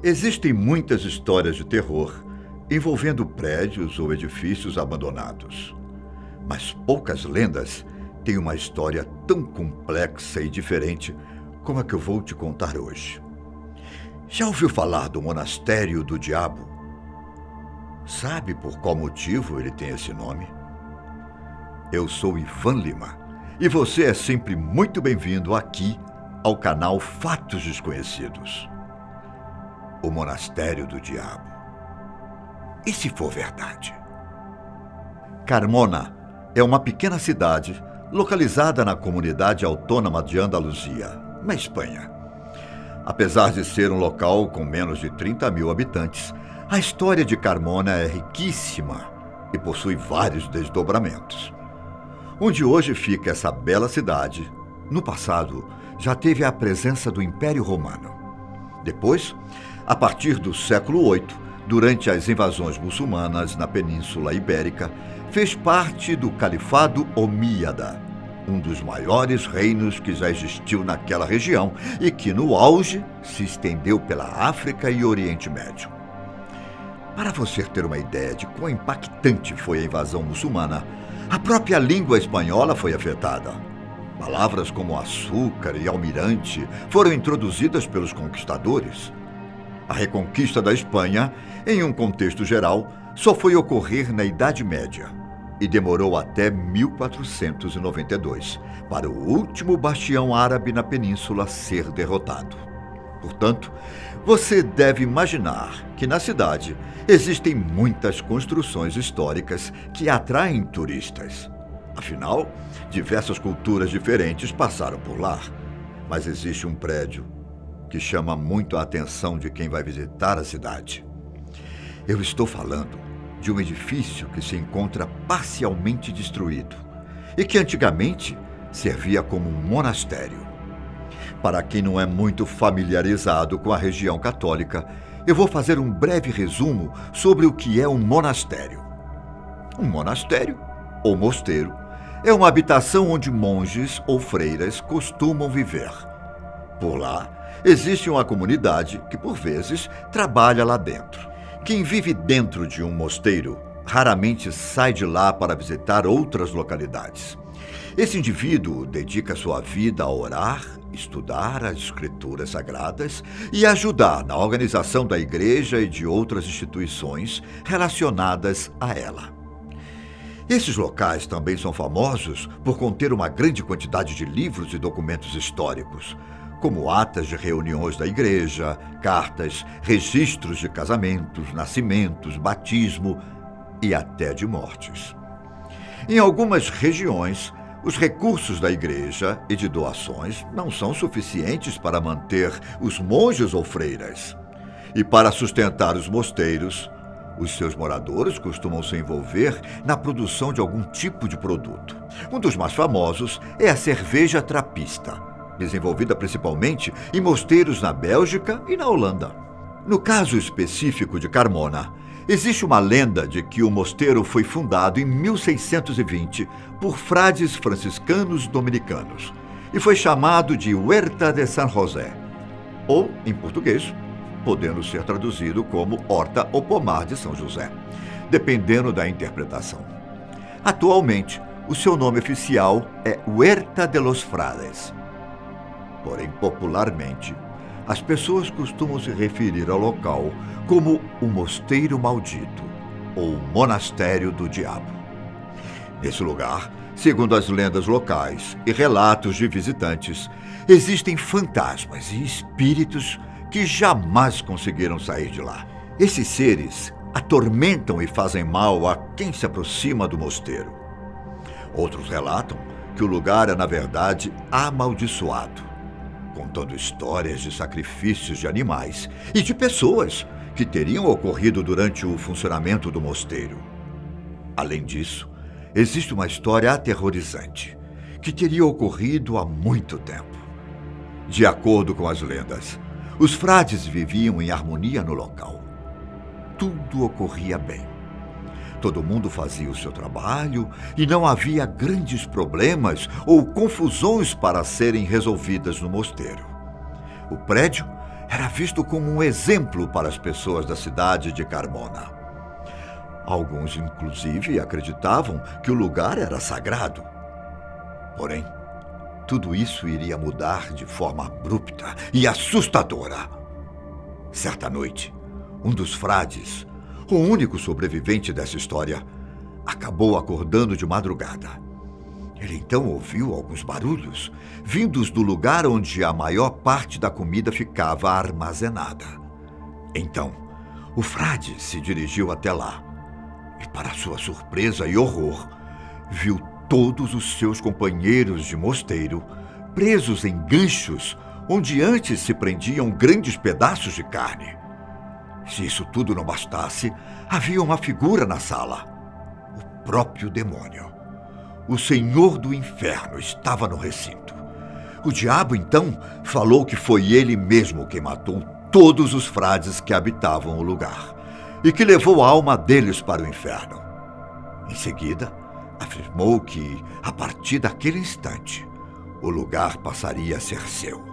Existem muitas histórias de terror envolvendo prédios ou edifícios abandonados. Mas poucas lendas têm uma história tão complexa e diferente como a que eu vou te contar hoje. Já ouviu falar do Monastério do Diabo? Sabe por qual motivo ele tem esse nome? Eu sou Ivan Lima e você é sempre muito bem-vindo aqui ao canal Fatos Desconhecidos. O Monastério do Diabo. E se for verdade? Carmona é uma pequena cidade localizada na comunidade autônoma de Andaluzia, na Espanha. Apesar de ser um local com menos de 30 mil habitantes, a história de Carmona é riquíssima e possui vários desdobramentos. Onde hoje fica essa bela cidade, no passado já teve a presença do Império Romano. Depois, a partir do século VIII, durante as invasões muçulmanas na Península Ibérica, fez parte do Califado Omíada, um dos maiores reinos que já existiu naquela região e que, no auge, se estendeu pela África e Oriente Médio. Para você ter uma ideia de quão impactante foi a invasão muçulmana, a própria língua espanhola foi afetada. Palavras como açúcar e almirante foram introduzidas pelos conquistadores. A reconquista da Espanha, em um contexto geral, só foi ocorrer na Idade Média e demorou até 1492, para o último bastião árabe na península ser derrotado. Portanto, você deve imaginar que na cidade existem muitas construções históricas que atraem turistas. Afinal, diversas culturas diferentes passaram por lá, mas existe um prédio que chama muito a atenção de quem vai visitar a cidade. Eu estou falando de um edifício que se encontra parcialmente destruído e que antigamente servia como um monastério. Para quem não é muito familiarizado com a região católica, eu vou fazer um breve resumo sobre o que é um monastério. Um monastério, ou mosteiro, é uma habitação onde monges ou freiras costumam viver. Por lá, existe uma comunidade que, por vezes, trabalha lá dentro. Quem vive dentro de um mosteiro raramente sai de lá para visitar outras localidades. Esse indivíduo dedica sua vida a orar, estudar as escrituras sagradas e ajudar na organização da igreja e de outras instituições relacionadas a ela. Esses locais também são famosos por conter uma grande quantidade de livros e documentos históricos, como atas de reuniões da igreja, cartas, registros de casamentos, nascimentos, batismo e até de mortes. Em algumas regiões, os recursos da igreja e de doações não são suficientes para manter os monges ou freiras. E para sustentar os mosteiros, os seus moradores costumam se envolver na produção de algum tipo de produto. Um dos mais famosos é a cerveja trapista, desenvolvida principalmente em mosteiros na Bélgica e na Holanda. No caso específico de Carmona, existe uma lenda de que o mosteiro foi fundado em 1620 por frades franciscanos dominicanos e foi chamado de Huerta de San José, ou, em português, podendo ser traduzido como Horta ou Pomar de São José, dependendo da interpretação. Atualmente, o seu nome oficial é Huerta de los Frades. Porém, popularmente, as pessoas costumam se referir ao local como o Mosteiro Maldito ou Monastério do Diabo. Nesse lugar, segundo as lendas locais e relatos de visitantes, existem fantasmas e espíritos que jamais conseguiram sair de lá. Esses seres atormentam e fazem mal a quem se aproxima do mosteiro. Outros relatam que o lugar é, na verdade, amaldiçoado, contando histórias de sacrifícios de animais e de pessoas que teriam ocorrido durante o funcionamento do mosteiro. Além disso, existe uma história aterrorizante que teria ocorrido há muito tempo. De acordo com as lendas, os frades viviam em harmonia no local. Tudo ocorria bem. Todo mundo fazia o seu trabalho e não havia grandes problemas ou confusões para serem resolvidas no mosteiro. O prédio era visto como um exemplo para as pessoas da cidade de Carmona. Alguns, inclusive, acreditavam que o lugar era sagrado. Porém, tudo isso iria mudar de forma abrupta e assustadora. Certa noite, um dos frades, o único sobrevivente dessa história, acabou acordando de madrugada. Ele então ouviu alguns barulhos, vindos do lugar onde a maior parte da comida ficava armazenada. Então, o frade se dirigiu até lá e, para sua surpresa e horror, viu todos os seus companheiros de mosteiro presos em ganchos onde antes se prendiam grandes pedaços de carne. Se isso tudo não bastasse, havia uma figura na sala. O próprio demônio. O Senhor do Inferno estava no recinto. O diabo, então, falou que foi ele mesmo quem matou todos os frades que habitavam o lugar e que levou a alma deles para o inferno. Em seguida, afirmou que, a partir daquele instante, o lugar passaria a ser seu,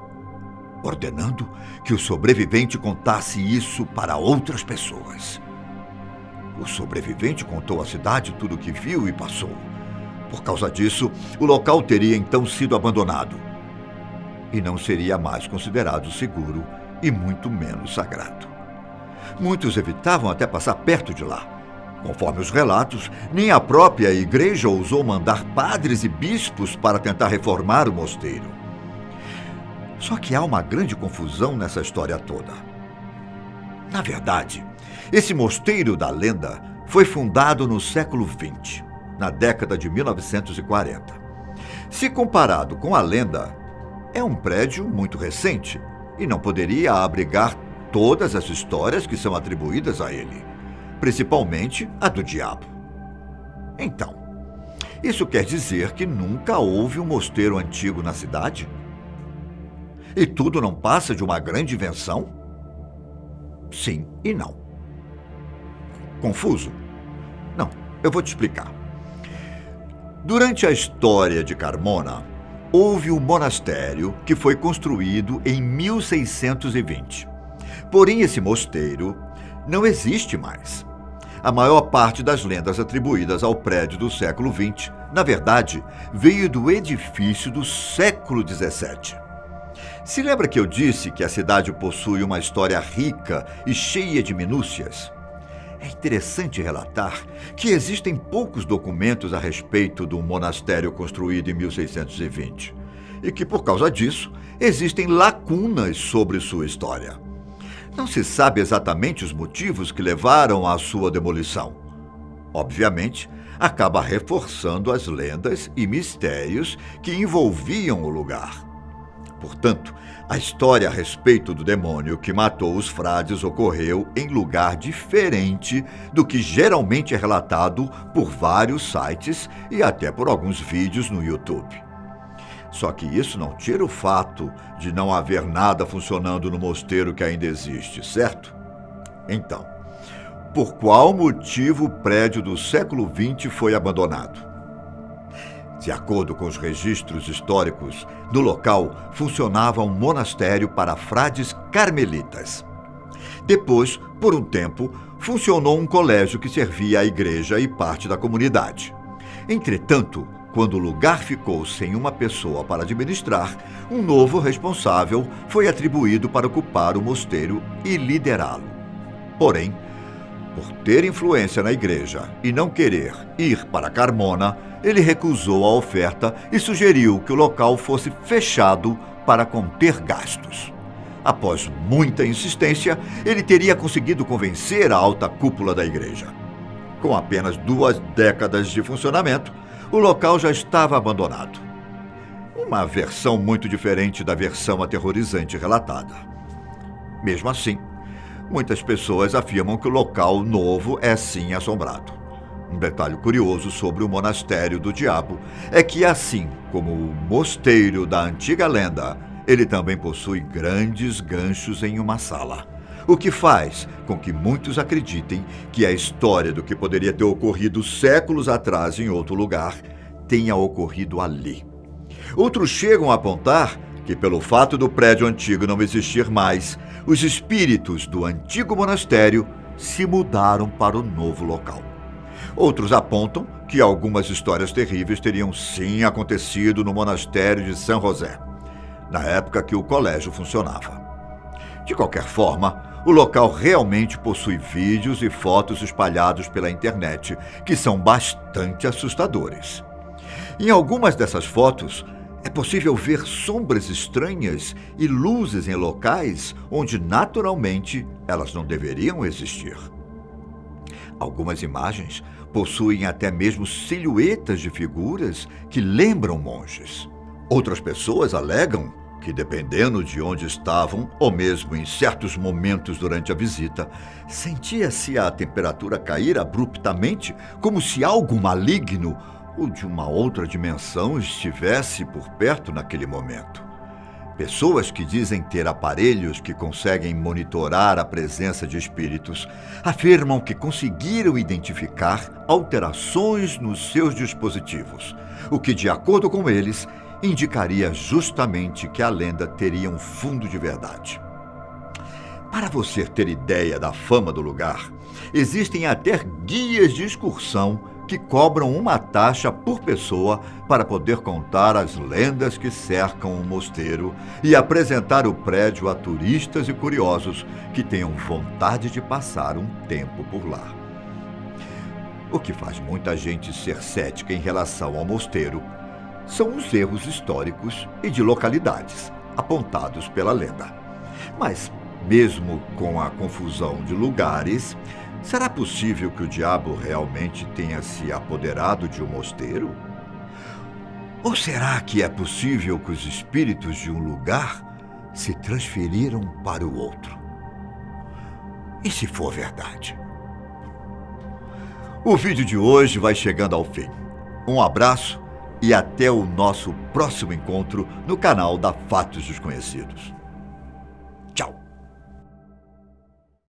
ordenando que o sobrevivente contasse isso para outras pessoas. O sobrevivente contou à cidade tudo o que viu e passou. Por causa disso, o local teria então sido abandonado e não seria mais considerado seguro e muito menos sagrado. Muitos evitavam até passar perto de lá. Conforme os relatos, nem a própria igreja ousou mandar padres e bispos para tentar reformar o mosteiro. Só que há uma grande confusão nessa história toda. Na verdade, esse mosteiro da lenda foi fundado no século XX, na década de 1940. Se comparado com a lenda, é um prédio muito recente e não poderia abrigar todas as histórias que são atribuídas a ele, principalmente a do diabo. Então, isso quer dizer que nunca houve um mosteiro antigo na cidade? E tudo não passa de uma grande invenção? Sim e não. Confuso? Não, eu vou te explicar. Durante a história de Carmona, houve um monastério que foi construído em 1620. Porém, esse mosteiro não existe mais. A maior parte das lendas atribuídas ao prédio do século XX, na verdade, veio do edifício do século XVII. Se lembra que eu disse que a cidade possui uma história rica e cheia de minúcias? É interessante relatar que existem poucos documentos a respeito do monastério construído em 1620 e que, por causa disso, existem lacunas sobre sua história. Não se sabe exatamente os motivos que levaram à sua demolição. Obviamente, acaba reforçando as lendas e mistérios que envolviam o lugar. Portanto, a história a respeito do demônio que matou os frades ocorreu em lugar diferente do que geralmente é relatado por vários sites e até por alguns vídeos no YouTube. Só que isso não tira o fato de não haver nada funcionando no mosteiro que ainda existe, certo? Então, por qual motivo o prédio do século XX foi abandonado? De acordo com os registros históricos, no local funcionava um monastério para frades carmelitas. Depois, por um tempo, funcionou um colégio que servia à igreja e parte da comunidade. Entretanto, quando o lugar ficou sem uma pessoa para administrar, um novo responsável foi atribuído para ocupar o mosteiro e liderá-lo. Porém, por ter influência na igreja e não querer ir para Carmona, ele recusou a oferta e sugeriu que o local fosse fechado para conter gastos. Após muita insistência, ele teria conseguido convencer a alta cúpula da igreja. Com apenas 2 décadas de funcionamento, o local já estava abandonado. Uma versão muito diferente da versão aterrorizante relatada. Mesmo assim, muitas pessoas afirmam que o local novo é sim assombrado. Um detalhe curioso sobre o monastério do diabo é que, assim como o mosteiro da antiga lenda, ele também possui grandes ganchos em uma sala, o que faz com que muitos acreditem que a história do que poderia ter ocorrido séculos atrás em outro lugar tenha ocorrido ali. Outros chegam a apontar que, pelo fato do prédio antigo não existir mais, os espíritos do antigo monastério se mudaram para o novo local. Outros apontam que algumas histórias terríveis teriam sim acontecido no monastério de São José, na época que o colégio funcionava. De qualquer forma, o local realmente possui vídeos e fotos espalhados pela internet que são bastante assustadores. Em algumas dessas fotos, é possível ver sombras estranhas e luzes em locais onde naturalmente elas não deveriam existir. Algumas imagens possuem até mesmo silhuetas de figuras que lembram monges. Outras pessoas alegam que, dependendo de onde estavam, ou mesmo em certos momentos durante a visita, sentia-se a temperatura cair abruptamente, como se algo maligno ou de uma outra dimensão estivesse por perto naquele momento. Pessoas que dizem ter aparelhos que conseguem monitorar a presença de espíritos afirmam que conseguiram identificar alterações nos seus dispositivos, o que, de acordo com eles, indicaria justamente que a lenda teria um fundo de verdade. Para você ter ideia da fama do lugar, existem até guias de excursão que cobram uma taxa por pessoa para poder contar as lendas que cercam o mosteiro e apresentar o prédio a turistas e curiosos que tenham vontade de passar um tempo por lá. O que faz muita gente ser cética em relação ao mosteiro são os erros históricos e de localidades apontados pela lenda. Mas, mesmo com a confusão de lugares, será possível que o diabo realmente tenha se apoderado de um mosteiro? Ou será que é possível que os espíritos de um lugar se transferiram para o outro? E se for verdade? O vídeo de hoje vai chegando ao fim. Um abraço e até o nosso próximo encontro no canal da Fatos Desconhecidos.